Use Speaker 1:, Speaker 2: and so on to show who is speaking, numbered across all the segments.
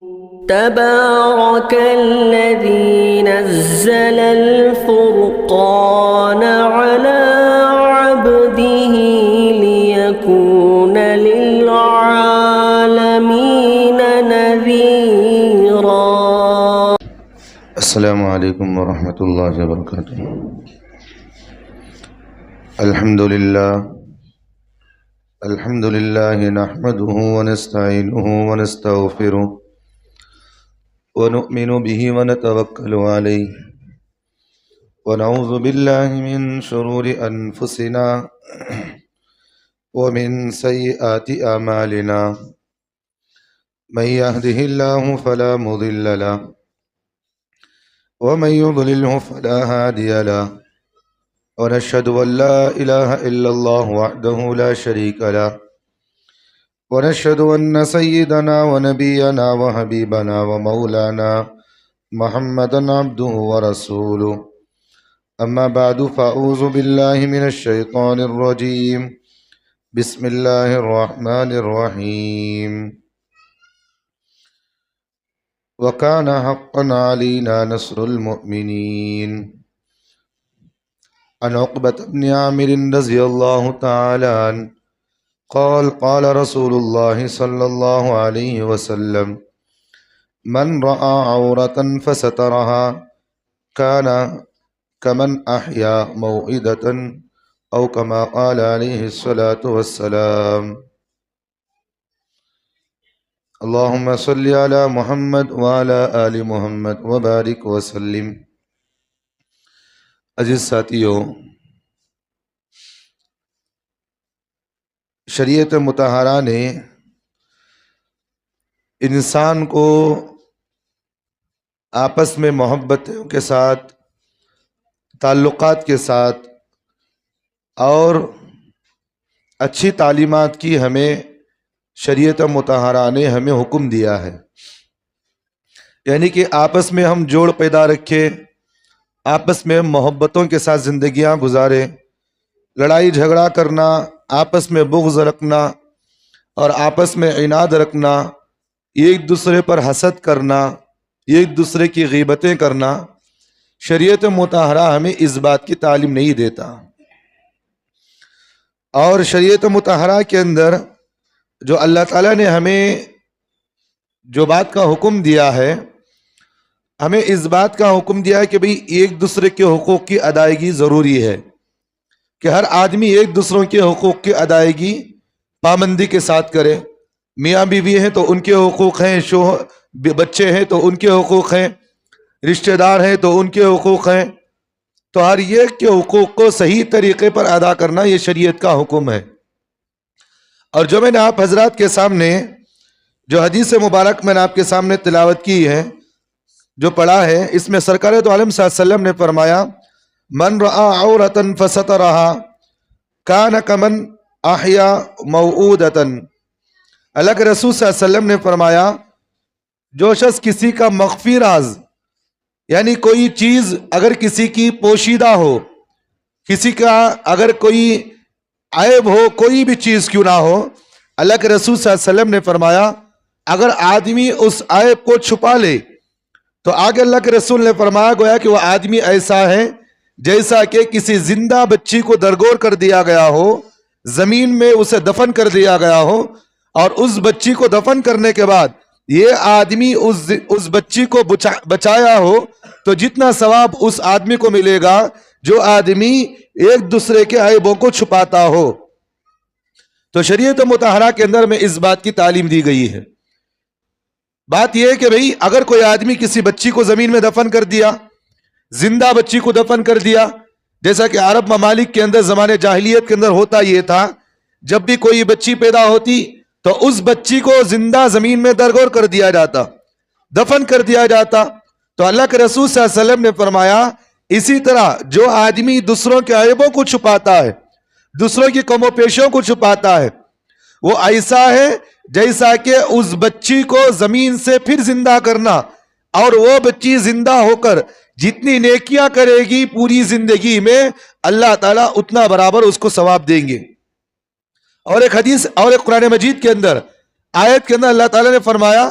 Speaker 1: تبارك الذي نزل الفرقان على عبده ليكون للعالمين نذيرا.
Speaker 2: السلام علیکم ورحمۃ اللہ وبرکاتہ. الحمد للہ نحمده ونستعینه ونستغفره ونؤمن به ونتوکل علیہ ونعوذ باللہ من شرور انفسنا ومن سیئات اعمالنا من يهده الله فلا مضل له ومن يضلله فلا هادي له ونشهد أن لا إله إلا الله وحده لا شريك له ونشهد أن سيدنا ونبينا وحبيبنا ومولانا محمدا عبده ورسوله. أما بعد فأعوذ بالله من الشيطان الرجيم. بسم الله الرحمن الرحيم. وكان حقا علينا نصر المؤمنين. عن عقبة بن عامر رضي الله تعالى عنه قال قال رسول الله صلى الله عليه وسلم من رأى عورة فسترها كان كمن أحيا موعظة أو كما قال عليه الصلاة والسلام. اللهم صل على محمد وعلى آل محمد وبارك وسلم. عزیز ساتھیو، شریعت مطہرہ نے انسان کو آپس میں محبتوں کے ساتھ، تعلقات کے ساتھ اور اچھی تعلیمات کی ہمیں شریعت مطہرہ نے ہمیں حکم دیا ہے. یعنی کہ آپس میں ہم جوڑ پیدا رکھے، آپس میں محبتوں کے ساتھ زندگیاں گزاریں. لڑائی جھگڑا کرنا، آپس میں بغض رکھنا اور آپس میں عناد رکھنا، ایک دوسرے پر حسد کرنا، ایک دوسرے کی غیبتیں کرنا، شریعت مطہرہ ہمیں اس بات کی تعلیم نہیں دیتا. اور شریعت مطہرہ کے اندر جو اللہ تعالیٰ نے ہمیں جو بات کا حکم دیا ہے، ہمیں اس بات کا حکم دیا ہے کہ بھئی ایک دوسرے کے حقوق کی ادائیگی ضروری ہے، کہ ہر آدمی ایک دوسروں کے حقوق کی ادائیگی پابندی کے ساتھ کرے. میاں بیوی ہیں تو ان کے حقوق ہیں، بچے ہیں تو ان کے حقوق ہیں، رشتہ دار ہیں تو ان کے حقوق ہیں. تو ہر ایک کے حقوق کو صحیح طریقے پر ادا کرنا یہ شریعت کا حکم ہے. اور جو میں نے آپ حضرات کے سامنے جو حدیث مبارک میں نے آپ کے سامنے تلاوت کی ہے، جو پڑھا ہے، اس میں سرکار دو عالم صلی اللہ علیہ وسلم نے فرمایا من رأى عورة فسترها كان كمن احیا موعودة. اللہ کے رسول صلی اللہ علیہ وسلم نے فرمایا جو شخص کسی کا مخفی راز، یعنی کوئی چیز اگر کسی کی پوشیدہ ہو، کسی کا اگر کوئی عیب ہو، کوئی بھی چیز کیوں نہ ہو، اللہ کے رسول صلی اللہ علیہ وسلم نے فرمایا اگر آدمی اس عیب کو چھپا لے تو آگے اللہ کے رسول نے فرمایا گویا کہ وہ آدمی ایسا ہے جیسا کہ کسی زندہ بچی کو درگور کر دیا گیا ہو، زمین میں اسے دفن کر دیا گیا ہو، اور اس بچی کو دفن کرنے کے بعد یہ آدمی اس بچی کو بچایا ہو تو جتنا ثواب اس آدمی کو ملے گا جو آدمی ایک دوسرے کے عیبوں کو چھپاتا ہو. تو شریعت مطہرہ کے اندر میں اس بات کی تعلیم دی گئی ہے. بات یہ ہے کہ بھئی اگر کوئی آدمی کسی بچی کو زمین میں دفن کر دیا، زندہ بچی کو دفن کر دیا، جیسا کہ عرب ممالک کے اندر زمانے جاہلیت کے اندر ہوتا یہ تھا، جب بھی کوئی بچی پیدا ہوتی تو اس بچی کو زندہ زمین میں درگور کر دیا جاتا، دفن کر دیا جاتا. تو اللہ کے رسول صلی اللہ علیہ وسلم نے فرمایا اسی طرح جو آدمی دوسروں کے عیبوں کو چھپاتا ہے، دوسروں کی کم و پیشوں کو چھپاتا ہے، وہ ایسا ہے جیسا کہ اس بچی کو زمین سے پھر زندہ کرنا، اور وہ بچی زندہ ہو کر جتنی نیکیاں کرے گی پوری زندگی میں اللہ تعالیٰ اتنا برابر اس کو ثواب دیں گے. اور ایک حدیث اور ایک قرآن مجید کے اندر آیت کے اندر اللہ تعالیٰ نے فرمایا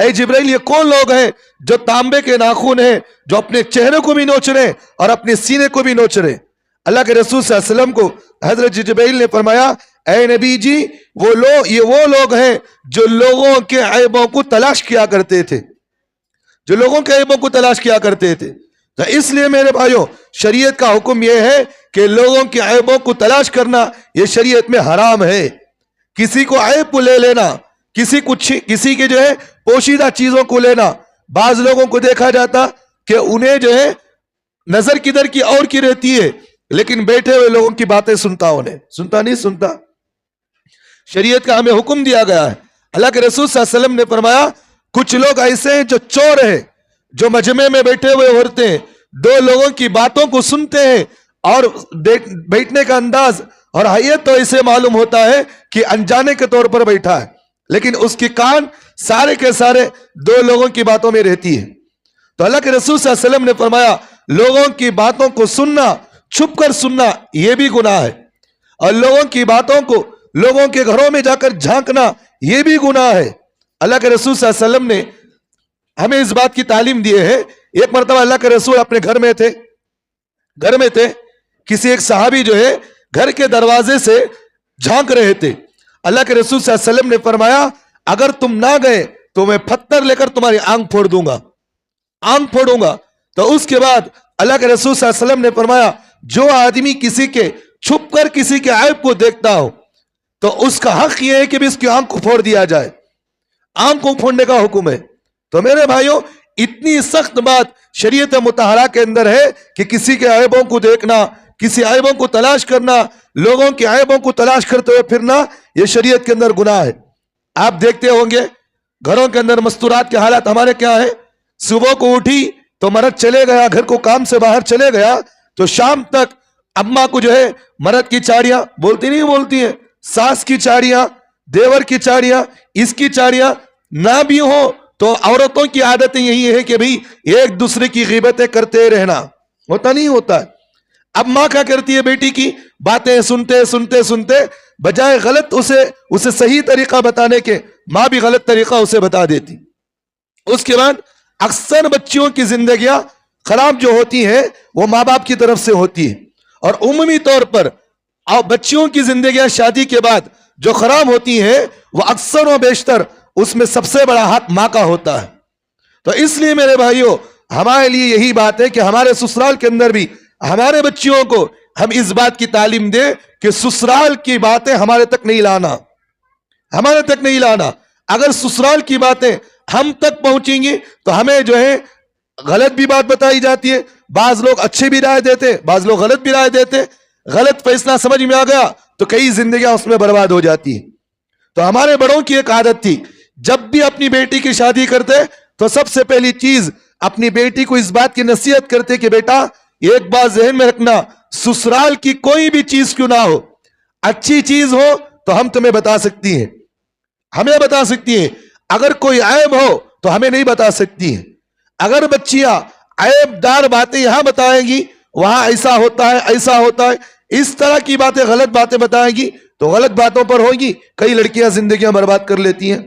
Speaker 2: اے جبرائیل یہ کون لوگ ہیں جو تانبے کے ناخن ہیں, جو اپنے چہرے کو بھی نوچ رہے اور اپنے سینے کو بھی نوچ رہے. اللہ کے رسول صلی اللہ علیہ وسلم کو حضرت جبرائیل نے فرمایا اے نبی جی یہ وہ لوگ ہیں جو لوگوں کے عیبوں کو تلاش کیا کرتے تھے, جو لوگوں کے عیبوں کو تلاش کیا کرتے تھے. تو اس لیے میرے بھائیوں شریعت کا حکم یہ ہے کہ لوگوں کے عیبوں کو تلاش کرنا یہ شریعت میں حرام ہے. کسی کو عیب کو لے لینا, کسی کے جو ہے پوشیدہ چیزوں کو لینا. بعض لوگوں کو دیکھا جاتا کہ انہیں جو ہے نظر کدھر کی اور کی رہتی ہے, لیکن بیٹھے ہوئے لوگوں کی باتیں سنتا نہیں سنتا. شریعت کا ہمیں حکم دیا گیا ہے. اللہ کے رسول صلی اللہ علیہ وسلم نے فرمایا کچھ لوگ ایسے ہیں جو چور ہیں, جو مجمع میں بیٹھے ہوئے ہوتے ہیں, دو لوگوں کی باتوں کو سنتے ہیں اور بیٹھنے کا انداز اور حیت تو اسے معلوم ہوتا ہے کہ انجانے کے طور پر بیٹھا ہے, لیکن اس کی کان سارے کے سارے دو لوگوں کی باتوں میں رہتی ہے. تو اللہ کے رسول صلی اللہ علیہ وسلم نے فرمایا لوگوں کی باتوں کو سننا, چھپ کر سننا یہ بھی گناہ ہے, اور لوگوں کی باتوں کو لوگوں کے گھروں میں جا کر جھانکنا یہ بھی گناہ ہے. اللہ کے رسول صلی اللہ علیہ وسلم نے ہمیں اس بات کی تعلیم دی ہے. ایک مرتبہ اللہ کے رسول اپنے گھر میں تھے, کسی ایک صحابی جو ہے گھر کے دروازے سے جھانک رہے تھے. اللہ کے رسول صلی اللہ علیہ وسلم نے فرمایا اگر تم نہ گئے تو میں پتھر لے کر تمہاری آنکھ پھوڑ دوں گا. تو اس کے بعد اللہ کے رسول صلی اللہ علیہ وسلم نے فرمایا جو آدمی کسی کے چھپ کر کسی کے عیب کو دیکھتا ہو تو اس کا حق یہ ہے کہ بھی اس کی آنکھ کو پھوڑ دیا جائے. آنکھ کو پھوڑنے کا حکم ہے. تو میرے بھائیوں اتنی سخت بات شریعت مطہرہ کے اندر ہے کہ کسی کے عیبوں کو دیکھنا, کسی عیبوں کو تلاش کرنا, لوگوں کے عیبوں کو تلاش کرتے ہوئے پھرنا یہ شریعت کے اندر گناہ ہے. آپ دیکھتے ہوں گے گھروں کے اندر مستورات کے حالات ہمارے کیا ہیں. صبح کو اٹھی تو مرد چلے گیا, گھر کو کام سے باہر چلے گیا, تو شام تک اماں کو جو ہے مرد کی چاڑیاں بولتی ہیں, ساس کی چاڑیاں, دیور کی چاڑیاں, اس کی چاڑیاں نہ بھی ہو تو عورتوں کی عادتیں یہی ہے کہ بھئی ایک دوسرے کی غیبتیں کرتے رہنا. ہوتا نہیں ہوتا ہے. اب ماں کیا کرتی ہے بیٹی کی باتیں سنتے بجائے غلط اسے صحیح طریقہ بتانے کے ماں بھی غلط طریقہ اسے بتا دیتی. اس کے بعد اکثر بچیوں کی زندگیاں خراب جو ہوتی ہیں وہ ماں باپ کی طرف سے ہوتی ہے, اور عمومی طور پر بچیوں کی زندگیاں شادی کے بعد جو خراب ہوتی ہیں وہ اکثر و بیشتر اس میں سب سے بڑا حق ماں کا ہوتا ہے. تو اس لیے میرے بھائیوں ہمارے لیے یہی بات ہے کہ ہمارے سسرال کے اندر بھی ہمارے بچیوں کو ہم اس بات کی تعلیم دیں کہ سسرال کی باتیں ہمارے تک نہیں لانا. اگر سسرال کی باتیں ہم تک پہنچیں گی تو ہمیں جو ہے غلط بھی بات بتائی جاتی ہے. بعض لوگ اچھے بھی رائے دیتے, بعض لوگ غلط بھی رائے دیتے. غلط فیصلہ سمجھ میں آ گیا تو کئی زندگیاں اس میں برباد ہو جاتی ہیں. تو ہمارے بڑوں کی ایک عادت تھی, جب بھی اپنی بیٹی کی شادی کرتے تو سب سے پہلی چیز اپنی بیٹی کو اس بات کی نصیحت کرتے کہ بیٹا ایک بات ذہن میں رکھنا, سسرال کی کوئی بھی چیز کیوں نہ ہو, اچھی چیز ہو تو ہم تمہیں بتا سکتی ہیں, ہمیں بتا سکتی ہیں. اگر کوئی عیب ہو تو ہمیں نہیں بتا سکتی ہیں. اگر بچیاں عیب دار باتیں یہاں بتائیں گی, وہاں ایسا ہوتا ہے, اس طرح کی باتیں غلط باتیں بتائیں گی تو غلط باتوں پر ہوگی, کئی لڑکیاں زندگیاں برباد کر لیتی ہیں.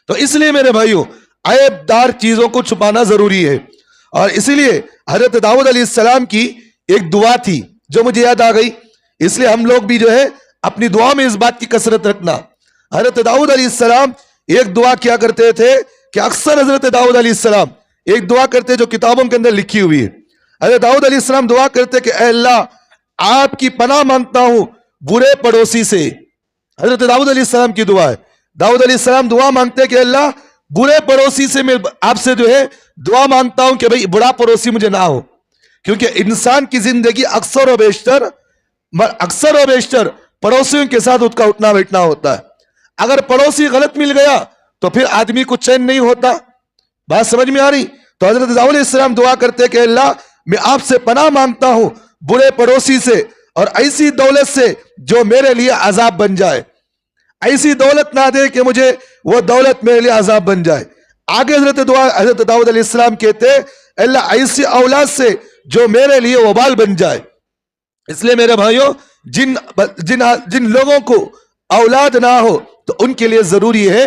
Speaker 2: تو اس لیے میرے بھائیوں عیب دار چیزوں کو چھپانا ضروری ہے. اور اسی لیے حضرت داؤد علیہ السلام کی ایک دعا تھی جو مجھے یاد آ گئی, اس لیے ہم لوگ بھی جو ہے اپنی دعا میں اس بات کی کثرت رکھنا. حضرت داؤد علیہ السلام ایک دعا کیا کرتے تھے کہ اکثر حضرت داؤد علیہ السلام ایک دعا کرتے جو کتابوں کے اندر لکھی ہوئی ہے. حضرت داؤد علیہ السلام دعا کرتے کہ اے اللہ آپ کی پناہ مانگتا ہوں برے پڑوسی سے. حضرت داؤد علیہ السلام کی دعا ہے. داؤد علیہ السلام دعا مانگتے کہ اللہ برے پڑوسی سے میں آپ سے جو ہے دعا مانگتا ہوں کہ بھئی برا پڑوسی مجھے نہ ہو, کیونکہ انسان کی زندگی اکثر و بیشتر پڑوسیوں کے ساتھ اس کا اٹھنا بیٹھنا ہوتا ہے. اگر پڑوسی غلط مل گیا تو پھر آدمی کو چین نہیں ہوتا. بات سمجھ میں آ رہی؟ تو حضرت داؤد علیہ السلام دعا کرتے کہ اللہ میں آپ سے پناہ مانگتا ہوں برے پڑوسی سے اور ایسی دولت سے جو میرے لیے عذاب بن جائے. ایسی دولت نہ دے کہ مجھے وہ دولت میرے لیے عذاب بن جائے. آگے حضرت داؤد علیہ السلام کہتے اللہ ایسی اولاد سے جو میرے لیے وبال بن جائے. اس لیے میرے بھائیوں جن لوگوں کو اولاد نہ ہو تو ان کے لیے ضروری ہے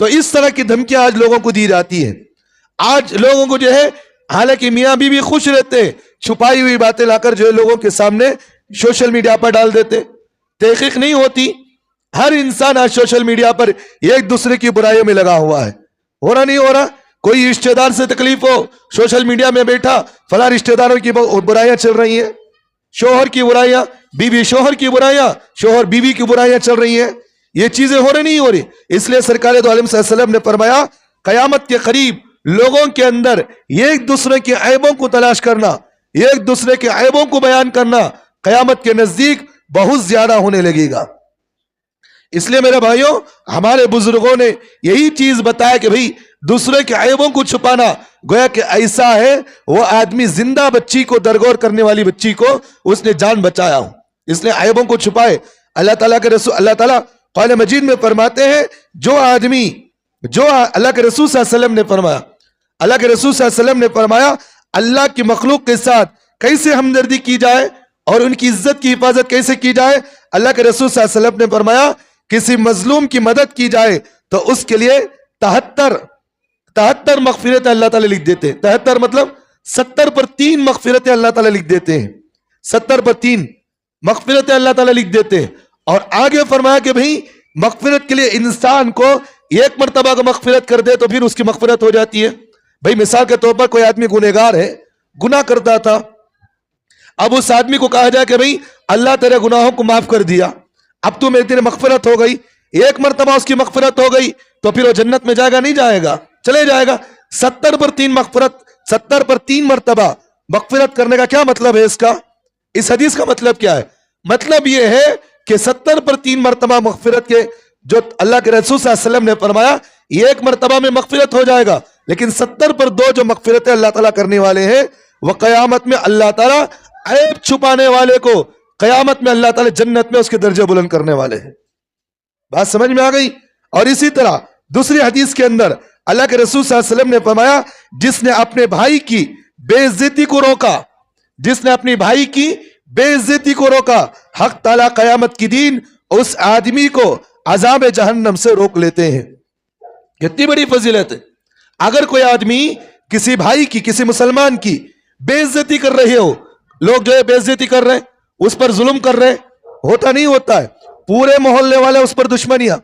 Speaker 2: تو اس طرح کی دھمکیاں آج لوگوں کو دی جاتی ہیں. آج لوگوں کو جو ہے حالانکہ میاں بیوی خوش رہتے ہیں, چھپائی ہوئی باتیں لا کر جو ہے لوگوں کے سامنے سوشل میڈیا پر ڈال دیتے, تحقیق نہیں ہوتی. ہر انسان آج سوشل میڈیا پر ایک دوسرے کی برائیوں میں لگا ہوا ہے. ہو رہا نہیں ہو رہا؟ کوئی رشتہ دار سے تکلیف ہو, سوشل میڈیا میں بیٹھا فلاں رشتہ داروں کی برائیاں چل رہی ہیں, شوہر کی برائیاں, بیوی شوہر کی برائیاں, شوہر بیوی کی برائیاں چل رہی ہیں. یہ چیزیں ہو رہی نہیں ہو رہی. اس لیے سرکار دو عالم صلی اللہ علیہ وسلم نے فرمایا قیامت کے قریب لوگوں کے اندر ایک دوسرے کے عیبوں کو تلاش کرنا, ایک دوسرے کے عیبوں کو بیان کرنا قیامت کے نزدیک بہت زیادہ ہونے لگے گا. اس لیے میرے بھائیوں, ہمارے بزرگوں نے یہی چیز بتایا کہ بھئی دوسرے کے عیبوں کو چھپانا گویا کہ ایسا ہے وہ آدمی زندہ بچی کو درگور کرنے والی بچی کو اس نے جان بچایا ہو, اس لیے عیبوں کو چھپائے. اللہ تعالیٰ کے رسول, اللہ تعالیٰ قرآن مجید میں فرماتے ہیں جو آدمی, جو اللہ کے رسول صلی اللہ علیہ وسلم نے فرمایا, اللہ کے رسول صلی اللہ علیہ وسلم نے فرمایا اللہ کی مخلوق کے ساتھ کیسے ہمدردی کی جائے اور ان کی عزت کی حفاظت کیسے کی جائے. اللہ کے رسول صلی اللہ علیہ وسلم نے فرمایا کسی مظلوم کی مدد کی جائے تو اس کے لیے 73 مغفرتیں اللہ تعالیٰ لکھ دیتے ہیں. 73 مطلب 70 پر 3 مغفرتیں اللہ تعالیٰ لکھ دیتے ہیں. 70 پر 3 مغفرتیں اللہ تعالیٰ لکھ دیتے ہیں. اور آگے فرمایا کہ بھئی مغفرت کے لیے انسان کو ایک مرتبہ کا مغفرت کر دے تو پھر اس کی مغفرت ہو جاتی ہے. بھئی مثال کے طور پر کوئی آدمی گنہگار ہے, گناہ کرتا تھا, اب اس آدمی کو کہا جائے کہ بھئی اللہ تیرے گناہوں کو معاف کر دیا, اب تو میری تیرے مغفرت ہو گئی, ایک مرتبہ اس کی مغفرت ہو گئی تو پھر وہ جنت میں جائے گا نہیں جائے گا؟ چلے جائے گا. 70 پر 3 مغفرت, 70 پر 3 مرتبہ مغفرت کرنے کا کیا مطلب ہے؟ اس حدیث کا مطلب کیا ہے؟ مطلب یہ ہے کہ 70 پر 3 مرتبہ مغفرت کے جو اللہ کے رسول صلی اللہ علیہ وسلم نے فرمایا ایک مرتبہ میں مغفرت ہو جائے گا, لیکن 70 پر 2 جو مغفرتیں اللہ تعالیٰ کرنے والے ہیں وہ قیامت میں اللہ تعالیٰ عیب چھپانے والے کو قیامت میں اللہ تعالیٰ جنت میں اس کے درجے بلند کرنے والے ہیں. بات سمجھ میں آ گئی؟ اور اسی طرح دوسری حدیث کے اندر اللہ کے رسول صلی اللہ علیہ وسلم نے فرمایا جس نے اپنے بھائی کی بے عزتی کو روکا, جس نے اپنی بھائی کی بے عزتی کو روکا, حق تعالیٰ قیامت کی دن اس آدمی کو عذاب جہنم سے روک لیتے ہیں. کتنی بڑی فضیلت ہے. اگر کوئی آدمی کسی بھائی کی, کسی مسلمان کی بے عزتی کر رہے ہو, لوگ جو ہے بے عزتی کر رہے ہیں, اس پر ظلم کر رہے ہیں, ہوتا نہیں ہوتا ہے, پورے محلے والے اس پر دشمنیاں,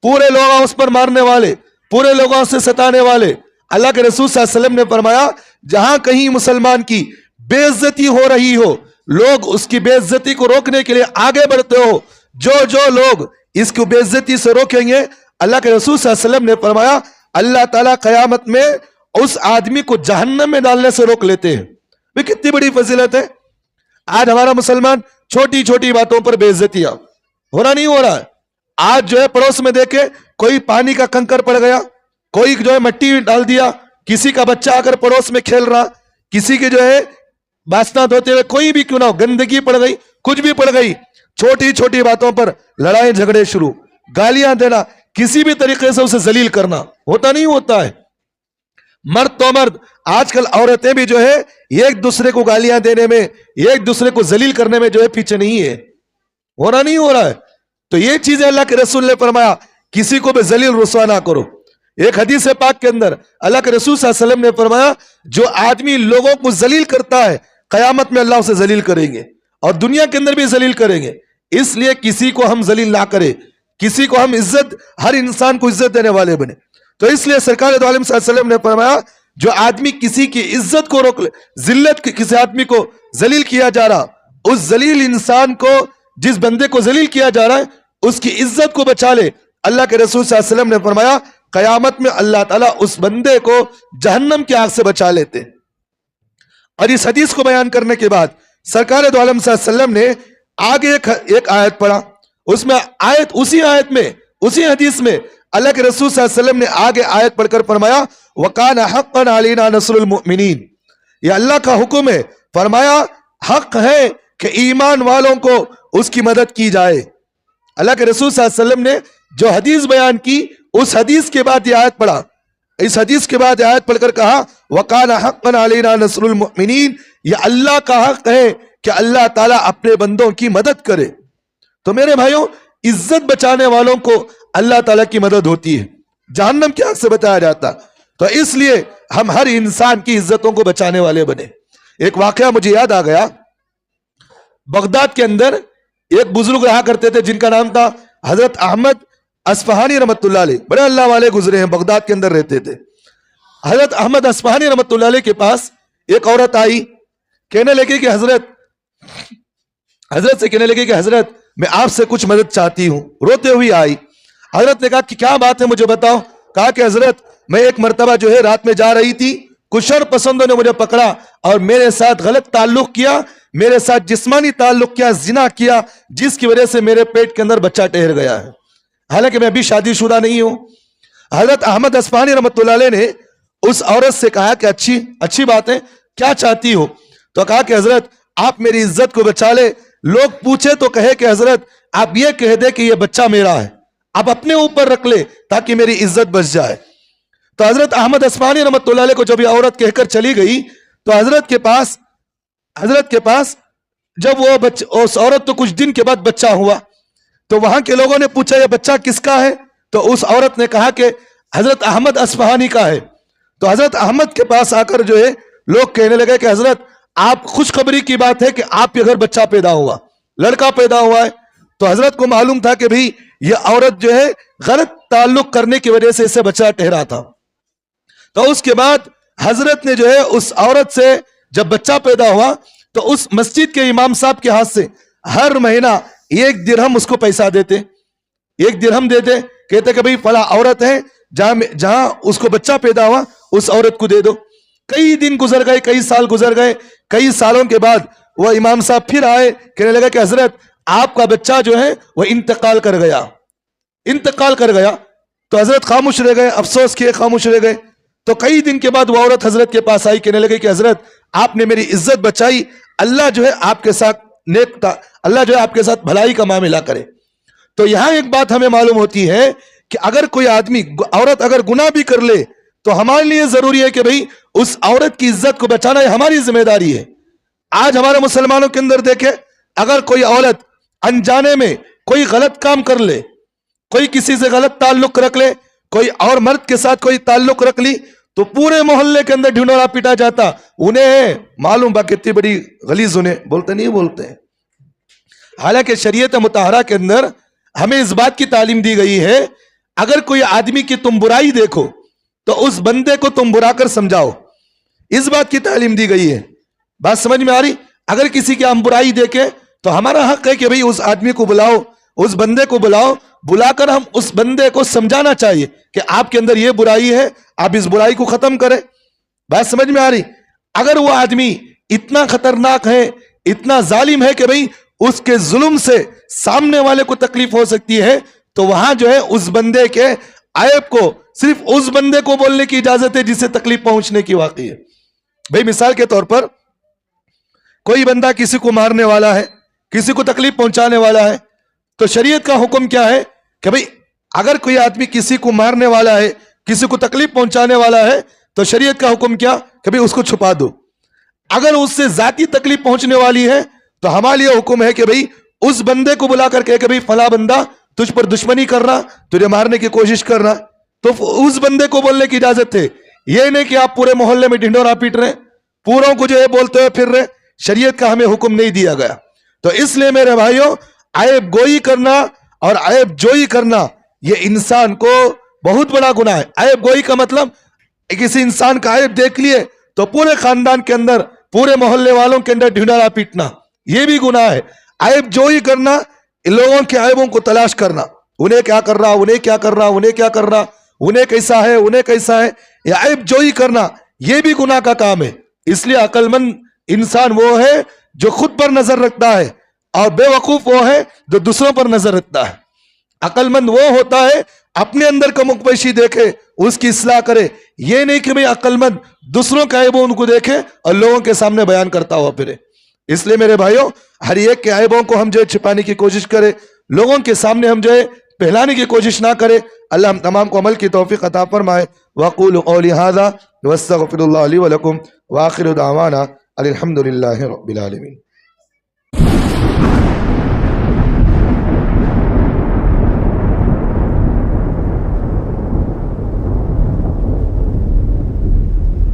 Speaker 2: پورے لوگ اس پر مارنے والے, پورے لوگوں سے ستانے والے. اللہ کے رسول صلی اللہ علیہ وسلم نے فرمایا جہاں کہیں مسلمان کی بے عزتی ہو رہی ہو, لوگ اس کی بے عزتی کو روکنے کے لیے آگے بڑھتے ہو, جو لوگ اس کو بے عزتی سے روکیں گے اللہ کے رسول صلی اللہ علیہ وسلم نے فرمایا اللہ تعالیٰ قیامت میں اس آدمی کو جہنم میں ڈالنے سے روک لیتے ہیں. کتنی بڑی فضیلت ہے. آج ہمارا مسلمان چھوٹی چھوٹی باتوں پر بے عزتیاں, ہو رہا نہیں ہو رہا ہے. آج جو ہے پڑوس میں دیکھے کوئی پانی کا کنکر پڑ گیا, کوئی جو ہے مٹی ڈال دیا, کسی کا بچہ آ کر پڑوس میں کھیل رہا, کسی کے جو ہے باسنا دھوتے ہوئے کوئی بھی کیوں نہ ہو گندگی پڑ گئی, کچھ بھی پڑ گئی, چھوٹی چھوٹی باتوں پر لڑائی جھگڑے شروع, گالیاں دینا, کسی بھی طریقے سے اسے ذلیل کرنا, ہوتا نہیں ہوتا ہے. مرد تو مرد, آج کل عورتیں بھی جو ہے ایک دوسرے کو گالیاں دینے میں, ایک دوسرے کو ذلیل کرنے میں جو ہے پیچھے نہیں ہے, ہو رہا نہیں ہو رہا ہے. تو یہ چیزیں اللہ کے رسول نے فرمایا کسی کو بھی ذلیل رسوا نہ کرو. ایک حدیث پاک کے اندر اللہ کے رسول صلی اللہ علیہ وسلم نے فرمایا جو آدمی لوگوں کو ذلیل کرتا ہے قیامت میں اللہ اسے ذلیل کریں گے اور دنیا کے اندر بھی ذلیل کریں گے. اس لیے کسی کو ہم ذلیل نہ کریں, کسی کو ہم عزت, ہر انسان کو عزت دینے والے بنے. تو اس لیے سرکار دو عالم صلی اللہ علیہ وسلم نے فرمایا جو آدمی کسی کی عزت کو روک لے, ذلت کسی آدمی کو ذلیل کیا جا رہا, اس ذلیل انسان کو, جس بندے کو ذلیل کیا جا رہا ہے اس کی عزت کو بچا لے. اللہ کے رسول صلی اللہ علیہ وسلم نے فرمایا قیامت میں اللہ تعالیٰ اس بندے کو جہنم کی آگ سے بچا لیتے. اور اس حدیث کو بیان کرنے کے بعد سرکار دو عالم صلی اللہ علیہ وسلم نے آگے ایک آیت پڑھا, اس میں اسی آیت میں, اسی حدیث میں اللہ کے رسول صلی اللہ علیہ وسلم نے آگے آیت پڑھ کر فرمایا وَقَانَ حَقًّا عَلَيْنَا نَصْرُ الْمُؤْمِنِينَ, یہ اللہ کا حکم ہے. فرمایا حق ہے کہ ایمان والوں کو اس کی مدد کی جائے. اللہ کے رسول صلی اللہ علیہ وسلم نے جو حدیث بیان کی اس حدیث کے بعد یہ آیت پڑھا, اس حدیث کے بعد یہ آیت پڑھ کر کہا وَقَانَ حَقًّا عَلَيْنَا نَصْرُ الْمُؤْمِنِينَ, یہ اللہ کا حق ہے کہ اللہ تعالیٰ اپنے بندوں کی مدد کرے. تو میرے بھائیوں عزت بچانے والوں کو اللہ تعالیٰ کی مدد ہوتی ہے. جہنم کی آگ سے بچایا جاتا. تو اس لیے ہم ہر انسان کی عزتوں کو بچانے والے بنے. ایک واقعہ مجھے یاد آ گیا. بغداد کے اندر ایک بزرگ رہا کرتے تھے جن کا نام تھا حضرت احمد اصفہانی رحمۃ اللہ علیہ. بڑے اللہ والے گزرے ہیں, بغداد کے اندر رہتے تھے. حضرت احمد اصفہانی رحمۃ اللہ علیہ کے پاس ایک عورت آئی, کہنے لگی کہ حضرت سے کہنے لگی کہ حضرت میں آپ سے کچھ مدد چاہتی ہوں. روتے ہوئی آئی. حضرت نے کہا کہ کیا بات ہے, مجھے بتاؤ. کہا کہ حضرت میں ایک مرتبہ جو ہے رات میں جا رہی تھی, کچھ شر پسندوں نے مجھے پکڑا اور میرے ساتھ غلط تعلق کیا, میرے ساتھ جسمانی تعلق کیا, زنا کیا, جس کی وجہ سے میرے پیٹ کے اندر بچہ ٹھہر گیا ہے, حالانکہ میں ابھی شادی شدہ نہیں ہوں. حضرت احمد اصفہانی رحمۃ اللہ علیہ نے اس عورت سے کہا کہ اچھی بات ہے, کیا چاہتی ہو؟ تو کہا کہ حضرت آپ میری عزت کو بچا لے. لوگ پوچھے تو کہے کہ حضرت آپ یہ کہہ دے کہ یہ بچہ میرا ہے, آپ اپنے اوپر رکھ لے تاکہ میری عزت بچ جائے. تو حضرت احمد اصفہانی رحمۃ اللہ علیہ کو جب یہ عورت کہہ کر چلی گئی تو حضرت کے پاس جب وہ اس عورت تو کچھ دن کے بعد بچہ ہوا, تو وہاں کے لوگوں نے پوچھا یہ بچہ کس کا ہے؟ تو اس عورت نے کہا کہ حضرت احمد اصفہانی کا ہے. تو حضرت احمد کے پاس آ کر جو ہے لوگ کہنے لگے کہ حضرت آپ خوشخبری کی بات ہے کہ آپ کے گھر بچہ پیدا ہوا, لڑکا پیدا ہوا ہے. تو حضرت کو معلوم تھا کہ بھئی یہ عورت جو ہے غلط تعلق کرنے کی وجہ سے اسے بچہ ٹھہرا تھا. تو اس کے بعد حضرت نے جو ہے اس عورت سے جب بچہ پیدا ہوا تو اس مسجد کے امام صاحب کے ہاتھ سے ہر مہینہ 1 درہم اس کو پیسہ دیتے, 1 درہم دیتے, کہتے کہ بھئی فلاں عورت ہے جہاں اس کو بچہ پیدا ہوا اس عورت کو دے دو. کئی دن گزر گئے, کئی سال گزر گئے. کئی سالوں کے بعد وہ امام صاحب پھر آئے, کہنے لگا کہ حضرت آپ کا بچہ جو ہے وہ انتقال کر گیا. تو حضرت خاموش رہ گئے, افسوس کیے, خاموش رہ گئے. تو کئی دن کے بعد وہ عورت حضرت کے پاس آئی, کہنے لگی کہ حضرت آپ نے میری عزت بچائی, اللہ جو ہے آپ کے ساتھ نیک تھا, اللہ جو ہے آپ کے ساتھ بھلائی کا معاملہ کرے. تو یہاں ایک بات ہمیں معلوم ہوتی ہے کہ اگر کوئی عورت اگر گناہ بھی کر لے تو ہمارے لیے ضروری ہے کہ بھئی اس عورت کی عزت کو بچانا ہماری ذمہ داری ہے. آج ہمارے مسلمانوں کے اندر دیکھیں, اگر کوئی عورت انجانے میں کوئی غلط کام کر لے, کوئی کسی سے غلط تعلق رکھ لے, کوئی اور مرد کے ساتھ کوئی تعلق رکھ لی, تو پورے محلے کے اندر ڈھنڈورا پیٹا جاتا. انہیں معلوم با کتنی بڑی غلیظ انہیں نہیں بولتے. حالانکہ شریعت مطہرہ کے اندر ہمیں اس بات کی تعلیم دی گئی ہے, اگر کوئی آدمی کی تم برائی دیکھو تو اس بندے کو تم برا کر سمجھاؤ. اس بات کی تعلیم دی گئی ہے. بات سمجھ میں آ رہی؟ اگر کسی کی ہم برائی دیکھیں تو ہمارا حق ہے کہ بھئی اس آدمی کو بلاؤ, اس بندے کو بلاؤ, بلا کر ہم اس بندے کو سمجھانا چاہیے کہ آپ کے اندر یہ برائی ہے, آپ اس برائی کو ختم کریں. بات سمجھ میں آ رہی؟ اگر وہ آدمی اتنا خطرناک ہے, اتنا ظالم ہے کہ بھئی اس کے ظلم سے سامنے والے کو تکلیف ہو سکتی ہے, تو وہاں جو ہے اس بندے کے عیب کو صرف اس بندے کو بولنے کی اجازت ہے جسے تکلیف پہنچنے کی واقعی ہے. بھئی مثال کے طور پر کوئی بندہ کسی کو مارنے والا ہے, کسی کو تکلیف پہنچانے والا ہے, تو شریعت کا حکم کیا ہے کہ بھئی اگر کوئی آدمی کسی کو مارنے والا ہے, کسی کو تکلیف پہنچانے والا ہے, تو شریعت کا حکم کیا کہ بھئی اس کو چھپا دو. اگر اس سے ذاتی تکلیف پہنچنے والی ہے تو ہمارے لیے حکم ہے کہ بھئی اس بندے کو بلا کر کہے کہ بھئی فلاں بندہ تجھ پر دشمنی کر رہا, تجھے مارنے کی کوشش کر رہا, تو اس بندے کو بولنے کی اجازت ہے. یہ نہیں کہ آپ پورے محلے میں ڈھنڈورا پیٹ رہے, پوروں کو جو ہے بولتے ہوئے پھر رہے. شریعت کا ہمیں حکم نہیں دیا گیا. تو اس لیے میرے بھائیوں, عیب گوئی کرنا اور عیب جوئی کرنا یہ انسان کو بہت بڑا گناہ ہے. عیب گوئی کا مطلب کسی انسان کا عیب دیکھ لیے تو پورے خاندان کے اندر, پورے محلے والوں کے اندر ڈھنڈورا پیٹنا, یہ بھی گناہ ہے. عیب جوئی کرنا, لوگوں کے عیبوں کو تلاش کرنا, انہیں کیا کر رہا, انہیں کیا کر رہا, انہیں کیا کر رہا, انہیں کیسا ہے, انہیں کیسا ہے, یہ عیب جوئی کرنا یہ بھی گناہ کا کام ہے. اس لیے عقل مند انسان وہ ہے جو خود پر نظر رکھتا ہے, اور بے وقوف وہ ہے جو دوسروں پر نظر رکھتا ہے. عقل مند وہ ہوتا ہے اپنے اندر کا مقبشی دیکھے, اس کی اصلاح کرے. یہ نہیں کہ بھئی عقل مند دوسروں کا عیبوں ان کو دیکھے اور لوگوں کے سامنے بیان کرتا ہوا پھرے. اس لیے میرے بھائیوں, ہر ایک کے عیبوں کو ہم جو ہے چھپانے کی کوشش کرے, لوگوں کے سامنے ہم جو ہے پہلانے کی کوشش نہ کرے. اللہ ہم تمام کو عمل کی توفیق عطا فرمائے. وَقُولُوا قَوْلِي هَذَا وَاسْتَغْفِرُ اللَّهَ لِي وَلَكُمْ وَآخِرُ دَعْوَانَا الْحَمْدُ لِلَّهِ رَبِّ الْعَالَمِينَ.